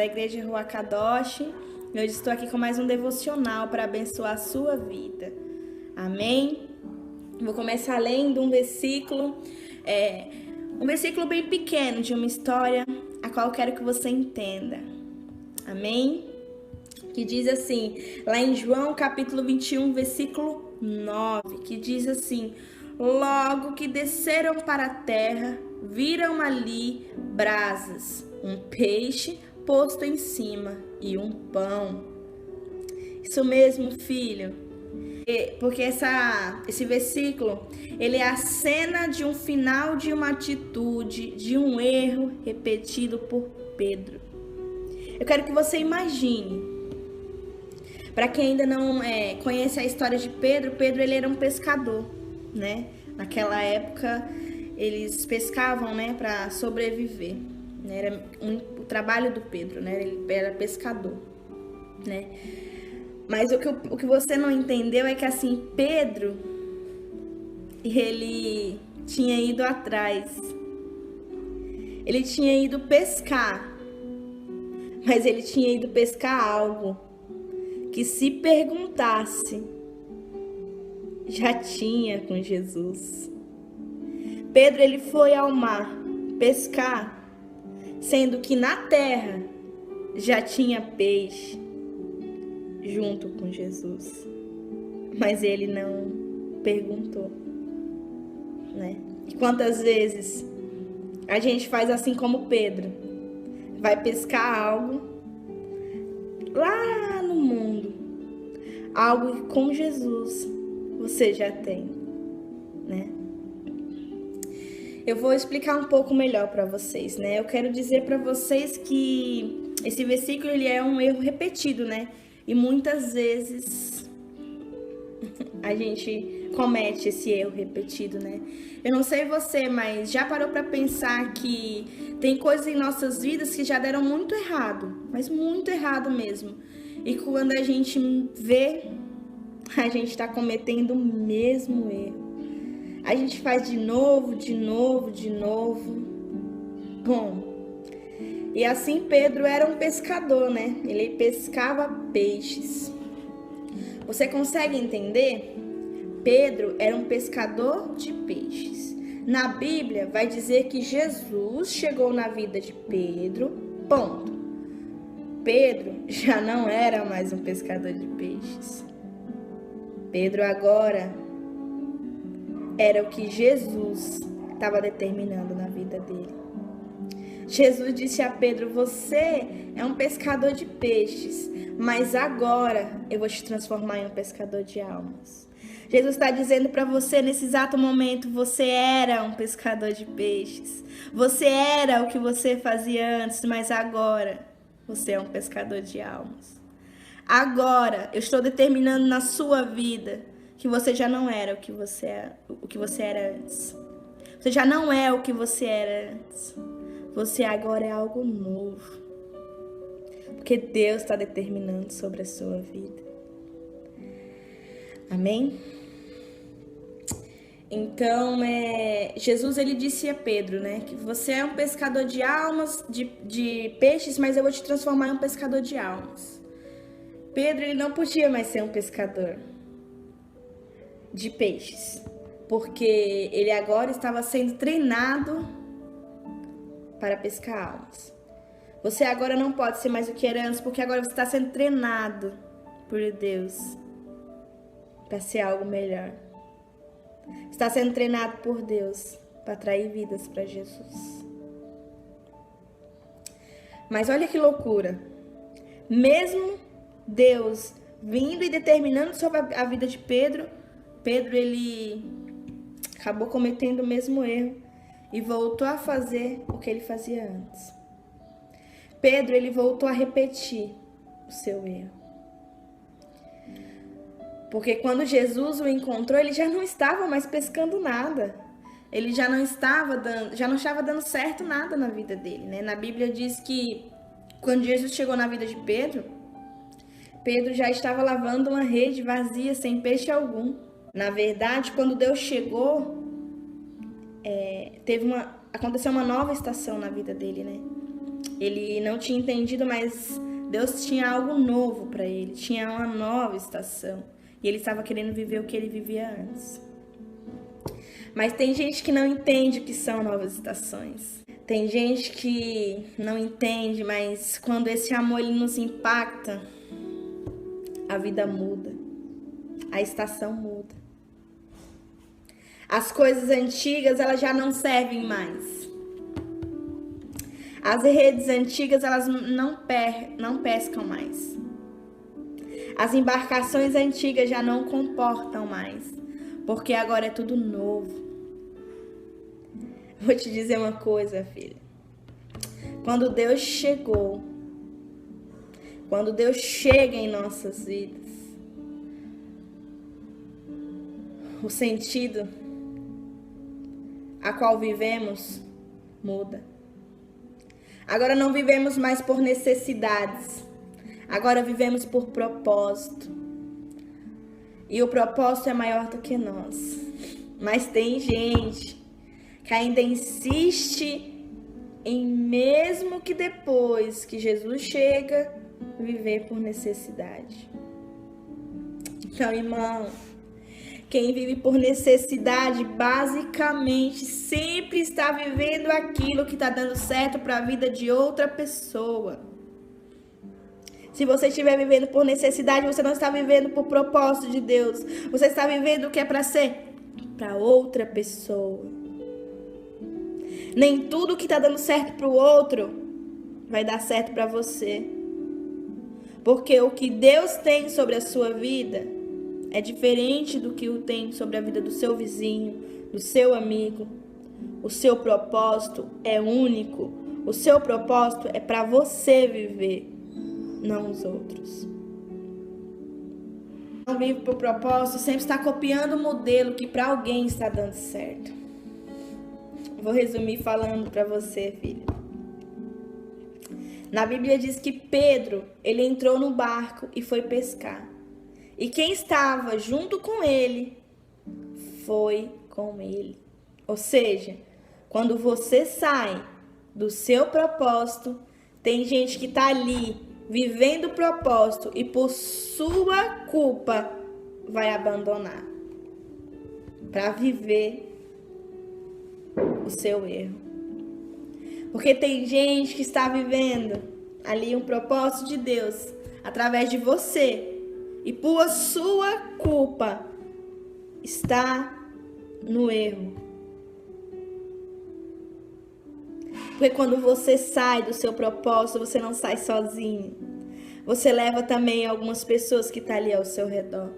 da Igreja Rua Kadosh. Hoje estou aqui com mais um devocional para abençoar a sua vida. Amém? Vou começar lendo um versículo bem pequeno de uma história a qual eu quero que você entenda. Amém? Que diz assim, lá em João capítulo 21, versículo 9, que diz assim: logo que desceram para a terra, viram ali brasas, um peixe posto em cima e um pão. Isso mesmo, filho. Porque esse versículo, ele é a cena de um final de uma atitude, de um erro repetido por Pedro. Eu quero que você imagine. Para quem ainda não conhece a história de Pedro, Pedro ele era um pescador, né? Naquela época eles pescavam, né, para sobreviver. Né? Era o trabalho do Pedro, né? Ele era pescador, né? Mas o que você não entendeu é que assim, Pedro, ele tinha ido atrás. Ele tinha ido pescar. Mas ele tinha ido pescar algo que, se perguntasse, já tinha com Jesus. Pedro, ele foi ao mar pescar, sendo que na terra já tinha peixe junto com Jesus. Mas ele não perguntou, né? E quantas vezes a gente faz assim como Pedro? Vai pescar algo lá no mundo, algo que com Jesus você já tem, né? Eu vou explicar um pouco melhor para vocês, né? Eu quero dizer para vocês que esse versículo ele é um erro repetido, né? E muitas vezes a gente comete esse erro repetido, né? Eu não sei você, mas já parou para pensar que tem coisas em nossas vidas que já deram muito errado, mas muito errado mesmo. E quando a gente vê, a gente está cometendo o mesmo erro. A gente faz de novo. Bom, e assim Pedro era um pescador, né? Ele pescava peixes. Você consegue entender? Pedro era um pescador de peixes. Na Bíblia vai dizer que Jesus chegou na vida de Pedro, ponto. Pedro já não era mais um pescador de peixes. Pedro agora era o que Jesus estava determinando na vida dele. Jesus disse a Pedro: você é um pescador de peixes, mas agora eu vou te transformar em um pescador de almas. Jesus está dizendo para você nesse exato momento: você era um pescador de peixes. Você era o que você fazia antes, mas agora você é um pescador de almas. Agora eu estou determinando na sua vida que você já não era o que você era antes. Você já não é o que você era antes. Você agora é algo novo. Porque Deus está determinando sobre a sua vida. Amém? Então, Jesus ele disse a Pedro, né, que você é um pescador de almas, de peixes, mas eu vou te transformar em um pescador de almas. Pedro ele não podia mais ser um pescador de peixes, porque ele agora estava sendo treinado para pescar almas. Você agora não pode ser mais o que era antes, porque agora você está sendo treinado por Deus para ser algo melhor. Está sendo treinado por Deus para atrair vidas para Jesus. Mas olha que loucura. Mesmo Deus vindo e determinando sobre a vida de Pedro, Pedro ele acabou cometendo o mesmo erro e voltou a fazer o que ele fazia antes. Pedro ele voltou a repetir o seu erro. Porque quando Jesus o encontrou, ele já não estava mais pescando nada. Ele já não estava dando certo nada na vida dele, né? Na Bíblia diz que quando Jesus chegou na vida de Pedro, Pedro já estava lavando uma rede vazia, sem peixe algum. Na verdade, quando Deus chegou, aconteceu uma nova estação na vida dele, né? Ele não tinha entendido, mas Deus tinha algo novo para ele, tinha uma nova estação. E ele estava querendo viver o que ele vivia antes. Mas tem gente que não entende o que são novas estações. Tem gente que não entende, mas quando esse amor ele nos impacta, a vida muda. A estação muda. As coisas antigas, elas já não servem mais. As redes antigas, elas não pescam mais. As embarcações antigas já não comportam mais, porque agora é tudo novo. Vou te dizer uma coisa, filha. Quando Deus chegou, quando Deus chega em nossas vidas, o sentido a qual vivemos muda. Agora não vivemos mais por necessidades. Agora vivemos por propósito. E o propósito é maior do que nós. Mas tem gente que ainda insiste em, mesmo que depois que Jesus chega, viver por necessidade. Então, irmão, quem vive por necessidade, basicamente, sempre está vivendo aquilo que está dando certo para a vida de outra pessoa. Se você estiver vivendo por necessidade, você não está vivendo por propósito de Deus. Você está vivendo o que é para ser para outra pessoa. Nem tudo que está dando certo para o outro vai dar certo para você. Porque o que Deus tem sobre a sua vida é diferente do que o tem sobre a vida do seu vizinho, do seu amigo. O seu propósito é único. O seu propósito é para você viver, não os outros. Não vive por propósito, sempre está copiando o modelo que para alguém está dando certo. Vou resumir falando para você, filha. Na Bíblia diz que Pedro, ele entrou no barco e foi pescar. E quem estava junto com ele, foi com ele. Ou seja, quando você sai do seu propósito, tem gente que está ali vivendo o propósito e por sua culpa vai abandonar para viver o seu erro. Porque tem gente que está vivendo ali um propósito de Deus através de você e por sua culpa está no erro. Porque quando você sai do seu propósito, você não sai sozinho. Você leva também algumas pessoas que estão ali ao seu redor.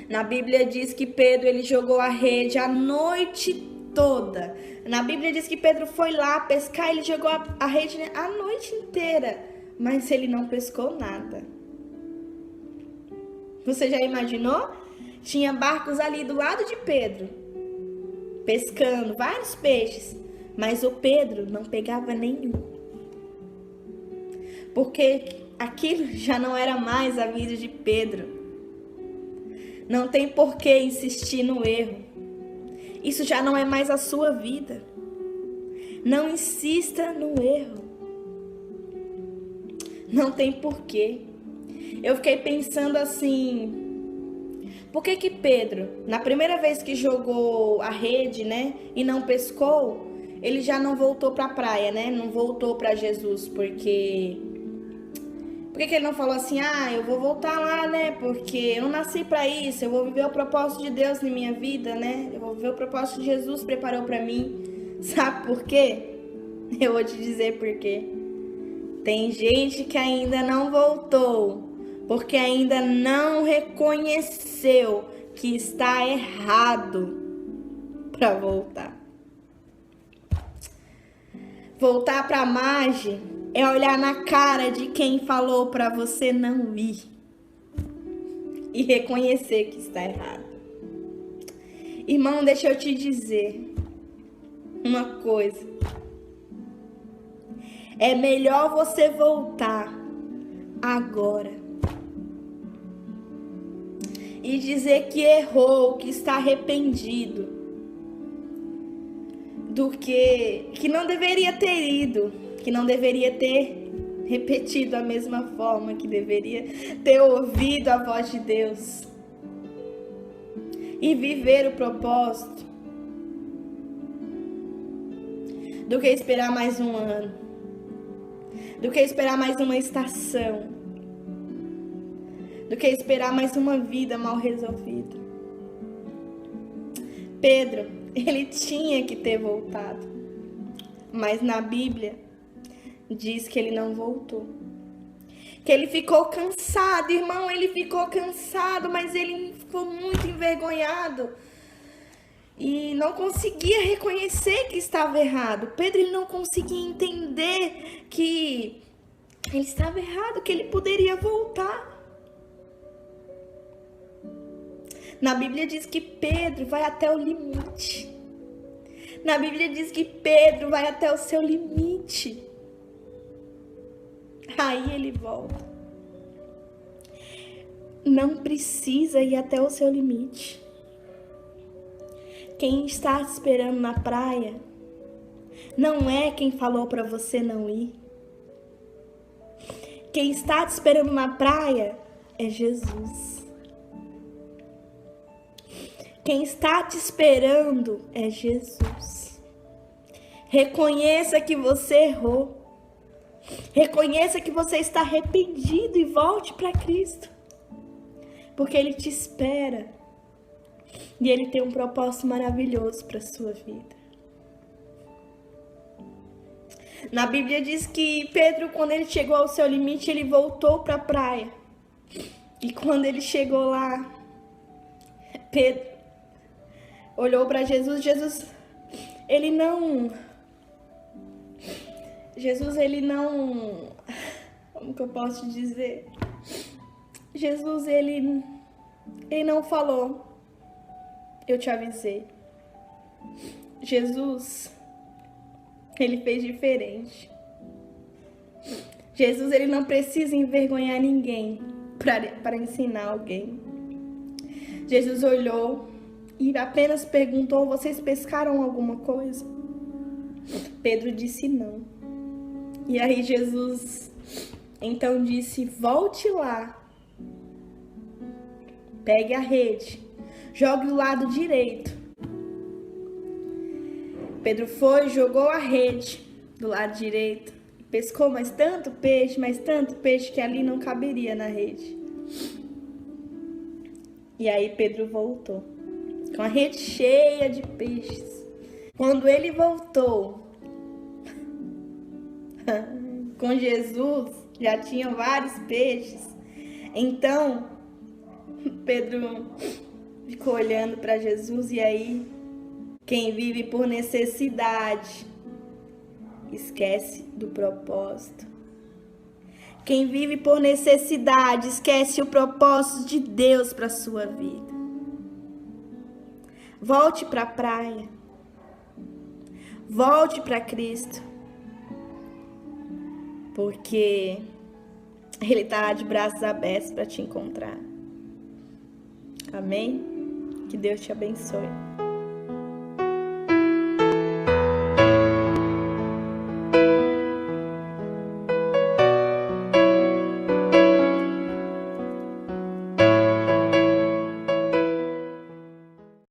Na Bíblia diz que Pedro, ele jogou a rede a noite toda. Na Bíblia diz que Pedro foi lá pescar, ele jogou a rede a noite inteira. Mas ele não pescou nada. Você já imaginou? Tinha barcos ali do lado de Pedro, pescando vários peixes, mas o Pedro não pegava nenhum. Porque aquilo já não era mais a vida de Pedro. Não tem por que insistir no erro. Isso já não é mais a sua vida. Não insista no erro. Não tem porquê. Eu fiquei pensando assim, por que Pedro, na primeira vez que jogou a rede, né, e não pescou, ele já não voltou para a praia, né? Não voltou para Jesus, porque... Por que ele não falou assim, eu vou voltar lá, né? Porque eu não nasci para isso, eu vou viver o propósito de Deus na minha vida, né? Eu vou viver o propósito que Jesus preparou para mim. Sabe por quê? Eu vou te dizer por quê. Tem gente que ainda não voltou, porque ainda não reconheceu que está errado para voltar. Voltar para a margem é olhar na cara de quem falou para você não ir e reconhecer que está errado. Irmão, deixa eu te dizer uma coisa. É melhor você voltar agora e dizer que errou, que está arrependido, do que não deveria ter ido, que não deveria ter repetido a mesma forma, que deveria ter ouvido a voz de Deus e viver o propósito, do que esperar mais um ano, do que esperar mais uma estação, do que esperar mais uma vida mal resolvida. Pedro, ele tinha que ter voltado, mas na Bíblia diz que ele não voltou, que ele ficou cansado, irmão, ele ficou cansado, mas ele ficou muito envergonhado e não conseguia reconhecer que estava errado. Pedro, ele não conseguia entender que ele estava errado, que ele poderia voltar. Na Bíblia diz que Pedro vai até o limite. Na Bíblia diz que Pedro vai até o seu limite. Aí ele volta. Não precisa ir até o seu limite. Quem está te esperando na praia não é quem falou para você não ir. Quem está te esperando na praia é Jesus. Quem está te esperando é Jesus. Reconheça que você errou. Reconheça que você está arrependido e volte para Cristo. Porque Ele te espera. E Ele tem um propósito maravilhoso para a sua vida. Na Bíblia diz que Pedro, quando ele chegou ao seu limite, ele voltou para a praia. E quando ele chegou lá, Pedro olhou para Jesus, ele não, como que eu posso dizer? Jesus, ele não falou, eu te avisei. Jesus, ele fez diferente. Jesus, ele não precisa envergonhar ninguém para ensinar alguém. Jesus olhou e apenas perguntou: vocês pescaram alguma coisa? Pedro disse não. E aí Jesus então disse: volte lá, pegue a rede, jogue do lado direito. Pedro foi, jogou a rede do lado direito, pescou mais tanto peixe que ali não caberia na rede. E aí Pedro voltou com a rede cheia de peixes. Quando ele voltou com Jesus, já tinham vários peixes. Então Pedro ficou olhando para Jesus. E aí, quem vive por necessidade esquece do propósito. Quem vive por necessidade esquece o propósito de Deus para a sua vida. Volte para a praia. Volte para Cristo. Porque Ele está de braços abertos para te encontrar. Amém? Que Deus te abençoe.